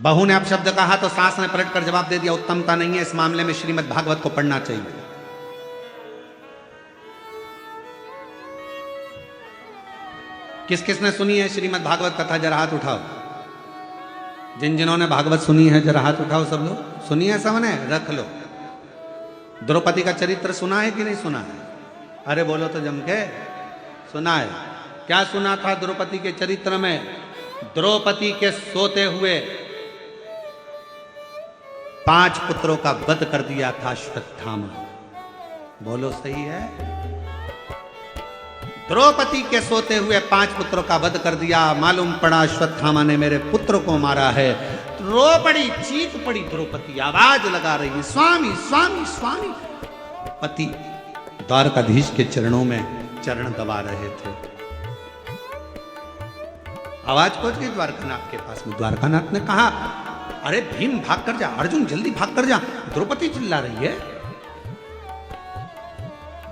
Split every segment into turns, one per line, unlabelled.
बहू ने अपशब्द कहा तो सास ने पलट कर जवाब दे दिया, उत्तमता नहीं है, इस मामले में श्रीमद् भागवत को पढ़ना चाहिए। किस किसने सुनी है श्रीमद् भागवत कथा, जरा हाथ उठाओ। जिन जिन्होंने भागवत सुनी है जरा हाथ उठाओ। सब लोग सुनी है, सबने रख लो। द्रौपदी का चरित्र सुना है कि नहीं सुना है? अरे बोलो तो जम के। सुना है। क्या सुना था द्रौपदी के चरित्र में? द्रौपदी के सोते हुए 5 पुत्रों का वध कर दिया था अश्वत्थामा। बोलो सही है? द्रौपदी के सोते हुए 5 पुत्रों का वध कर दिया। मालूम पड़ा अश्वत्थामा ने मेरे पुत्र को मारा है। रो पड़ी, चीख पड़ी द्रौपदी, आवाज लगा रही है, स्वामी स्वामी स्वामी। पति द्वारकाधीश के चरणों में चरण दबा रहे थे। आवाज पहुंच गई द्वारकानाथ के पास में। द्वारकानाथ ने कहा, अरे भीम भाग कर जा, अर्जुन जल्दी भाग कर जा, द्रौपदी चिल्ला रही है।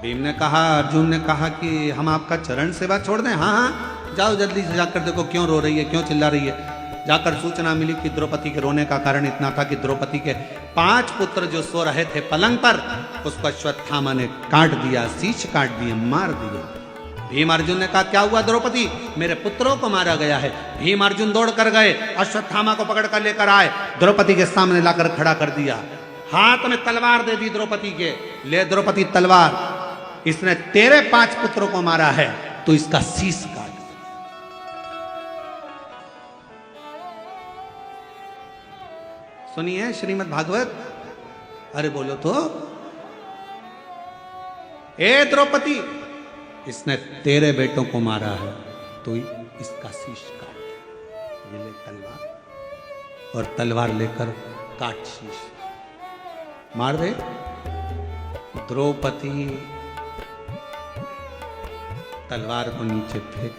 भीम ने कहा, अर्जुन ने कहा कि हम आपका चरण सेवा छोड़ दें? हाँ हाँ जाओ जल्दी से जाकर देखो क्यों रो रही है, क्यों चिल्ला रही है। जाकर सूचना मिली कि द्रौपदी के रोने का कारण इतना था कि द्रौपदी के 5 पुत्र जो सो रहे थे पलंग पर, उसको अश्वत्थामा ने काट दिया, शीश काट दिए, मार दिया। भीम अर्जुन ने कहा, क्या हुआ द्रौपदी? मेरे पुत्रों को मारा गया है। भीम अर्जुन दौड़ कर गए, अश्वत्थामा को पकड़ कर लेकर आए, द्रौपदी के सामने लाकर खड़ा कर दिया। हाथ में तलवार दे दी द्रौपदी के, ले द्रौपदी तलवार, इसने तेरे 5 पुत्रों को मारा है, तो इसका शीश काट। सुनिए श्रीमद् भागवत। अरे बोलो तो। ए द्रौपदी, इसने तेरे बेटों को मारा है, तो इसका शीश काट। ये ले तलवार, और तलवार लेकर काट शीश, मार दे। द्रौपदी तलवार को नीचे फेंक।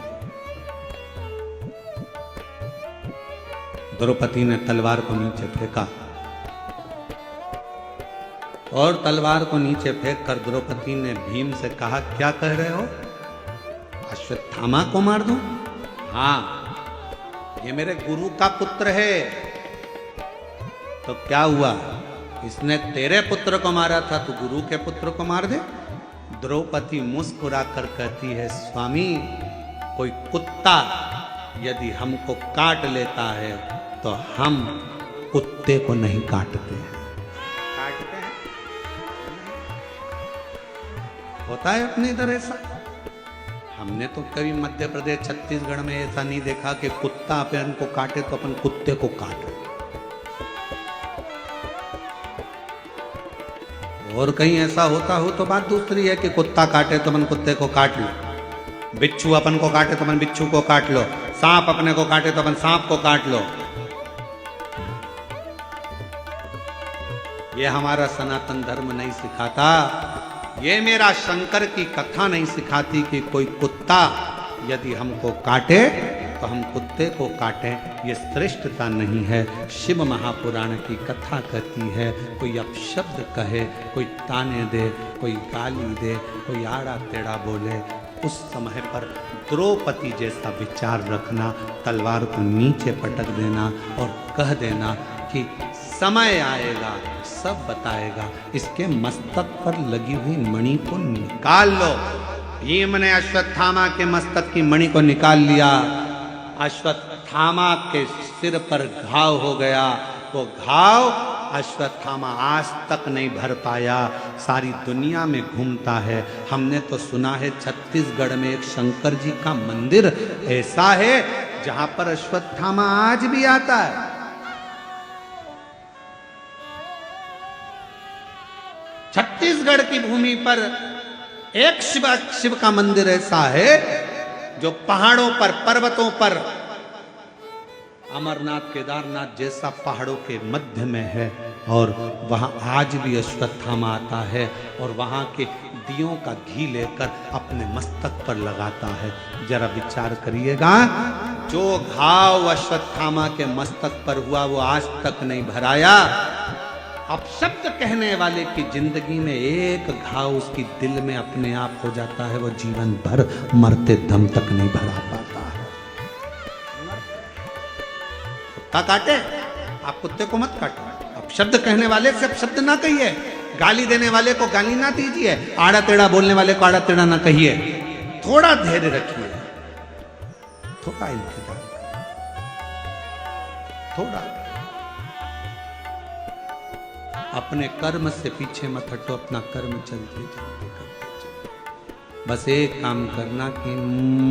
द्रौपदी ने तलवार को नीचे फेंका, और तलवार को नीचे फेंक कर द्रौपदी ने भीम से कहा, क्या कह रहे हो? अश्वत्थामा को मार दूं? हाँ, ये मेरे गुरु का पुत्र है। तो क्या हुआ? इसने तेरे पुत्र को मारा था, तो गुरु के पुत्र को मार दे। द्रौपदी मुस्कुरा कर कहती है, स्वामी, कोई कुत्ता यदि हमको काट लेता है तो हम कुत्ते को नहीं काटते हैं। काटते हैं? होता है अपने इधर ऐसा? हमने तो कभी मध्य प्रदेश छत्तीसगढ़ में ऐसा नहीं देखा कि कुत्ता अपन को काटे तो अपन कुत्ते को काटे। और कहीं ऐसा होता हो तो बात दूसरी है कि कुत्ता काटे तो अपन कुत्ते को काट लो, बिच्छू अपन को काटे तो अपन बिच्छू को काट लो, सांप अपने को काटे तो अपन सांप को काट लो। ये हमारा सनातन धर्म नहीं सिखाता, ये मेरा शंकर की कथा नहीं सिखाती कि कोई कुत्ता यदि हमको काटे तो हम कुत्ते को काटें। ये श्रेष्ठता नहीं है। शिव महापुराण की कथा कहती है, कोई अपशब्द कहे, कोई ताने दे, कोई गाली दे, कोई आड़ा टेढ़ा बोले, उस समय पर द्रौपदी जैसा विचार रखना, तलवार को नीचे पटक देना और कह देना कि समय आएगा सब बताएगा। इसके मस्तक पर लगी हुई मणि को निकाल लो। भीम ने अश्वत्थामा के मस्तक की मणि को निकाल लिया। अश्वत्थामा के सिर पर घाव हो गया। वो घाव अश्वत्थामा आज तक नहीं भर पाया, सारी दुनिया में घूमता है। हमने तो सुना है छत्तीसगढ़ में एक शंकर जी का मंदिर ऐसा है जहां पर अश्वत्थामा आज भी आता है। छत्तीसगढ़ की भूमि पर एक शिव का मंदिर ऐसा है जो पहाड़ों पर, पर्वतों पर, अमरनाथ केदारनाथ जैसा पहाड़ों के मध्य में है, और वहां आज भी अश्वत्थामा आता है और वहां के दियों का घी लेकर अपने मस्तक पर लगाता है। जरा विचार करिएगा, जो घाव अश्वत्थामा के मस्तक पर हुआ वो आज तक नहीं भराया। अब शब्द कहने वाले की जिंदगी में एक घाव उसकी दिल में अपने आप हो जाता है, वो जीवन भर मरते दम तक नहीं भरा पाता है। कुत्ता काटे, आप कुत्ते को मत काटो। अब शब्द कहने वाले से अब शब्द ना कहिए, गाली देने वाले को गाली ना दीजिए, आड़ा टेढ़ा बोलने वाले को आड़ा टेढ़ा ना कहिए। थोड़ा धैर्य रखिए, थोड़ा इंतजार, थोड़ा। अपने कर्म से पीछे मत हटो, अपना कर्म चलते चलते करते चलो। बस एक काम करना कि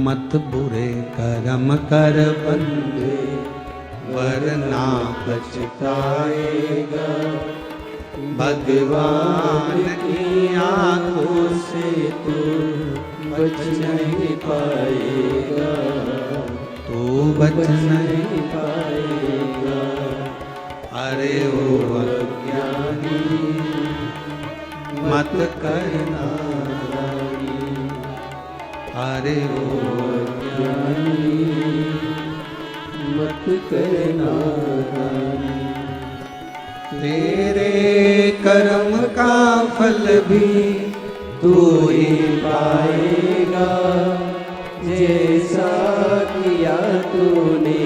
मत बुरे कर्म कर बंदे वरना पछताएगा, भगवान की आंखों से तू बच नहीं पाएगा, तू बच नहीं पाएगा। अरे ओ अज्ञानी मत करना, अरे ओ अज्ञानी मत करना। तेरे कर्म का फल भी तू ही पाएगा, जैसा किया तूने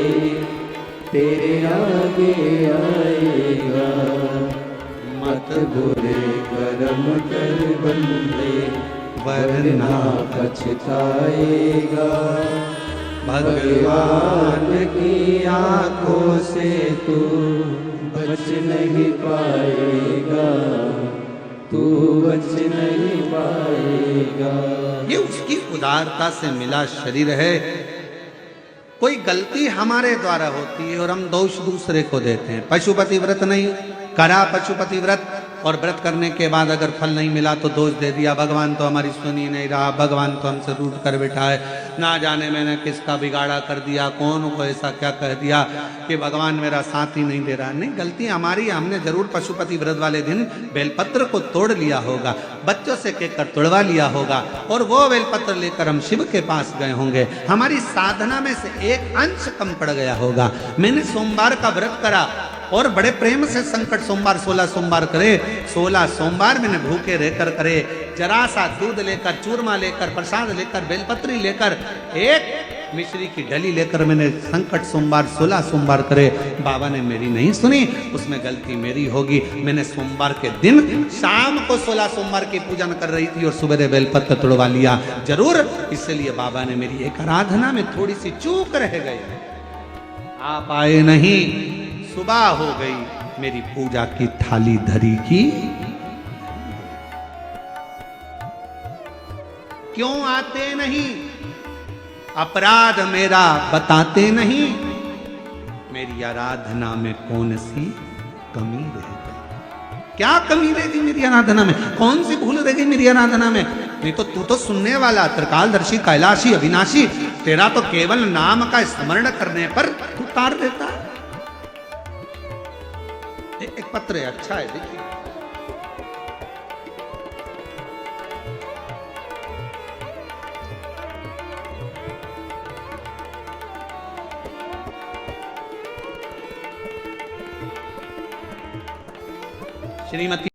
तेरे आगे आएगा। मत बुरे कर्म कर बंदे वरना पछताएगा, भगवान की आंखों से तू बच नहीं पाएगा, तू बच नहीं पाएगा। ये उसकी उदारता से मिला शरीर है। कोई गलती हमारे द्वारा होती है और हम दोष दूसरे को देते हैं। पशुपति व्रत नहीं करा, पशुपति व्रत, और व्रत करने के बाद अगर फल नहीं मिला तो दोष दे दिया, भगवान तो हमारी सुन ही नहीं रहा, भगवान तो हमसे रूठ कर बैठा है, ना जाने मैंने किसका बिगाड़ा कर दिया, कौन को ऐसा क्या कह दिया कि भगवान मेरा साथ ही नहीं दे रहा। नहीं, गलती हमारी, हमने जरूर पशुपति व्रत वाले दिन बेलपत्र को तोड़ लिया होगा, बच्चों से कहकर तोड़वा लिया होगा, और वो बेलपत्र लेकर हम शिव के पास गए होंगे। हमारी साधना में से एक अंश कम पड़ गया होगा। मैंने सोमवार का व्रत करा और बड़े प्रेम से संकट सोमवार 16 सोमवार करे, 16 सोमवार मैंने भूखे रहकर करे, जरा सा दूध लेकर, चूरमा लेकर, प्रसाद लेकर, बेलपत्री लेकर, एक मिश्री की डली लेकर मैंने संकट सोमवार 16 सोमवार करे। बाबा ने मेरी नहीं सुनी, उसमें गलती मेरी होगी। मैंने सोमवार के दिन शाम को 16 सोमवार की पूजन कर रही थी और सुबह बेलपत्र तोड़वा लिया जरूर, इसलिए बाबा ने मेरी एक आराधना में थोड़ी सी चूक रह गई। आप आए नहीं, सुबह हो गई, मेरी पूजा की थाली धरी की। क्यों आते नहीं? अपराध मेरा बताते नहीं। मेरी आराधना में कौन सी कमी रह गई? क्या कमी रह गई मेरी आराधना में? कौन सी भूल रह गई मेरी आराधना में? नहीं तो तू तो सुनने वाला, त्रिकालदर्शी, कैलाशी, अविनाशी, तेरा तो केवल नाम का स्मरण करने पर तू तार देता है। एक पत्र है, अच्छा है, देखिए। श्रीमती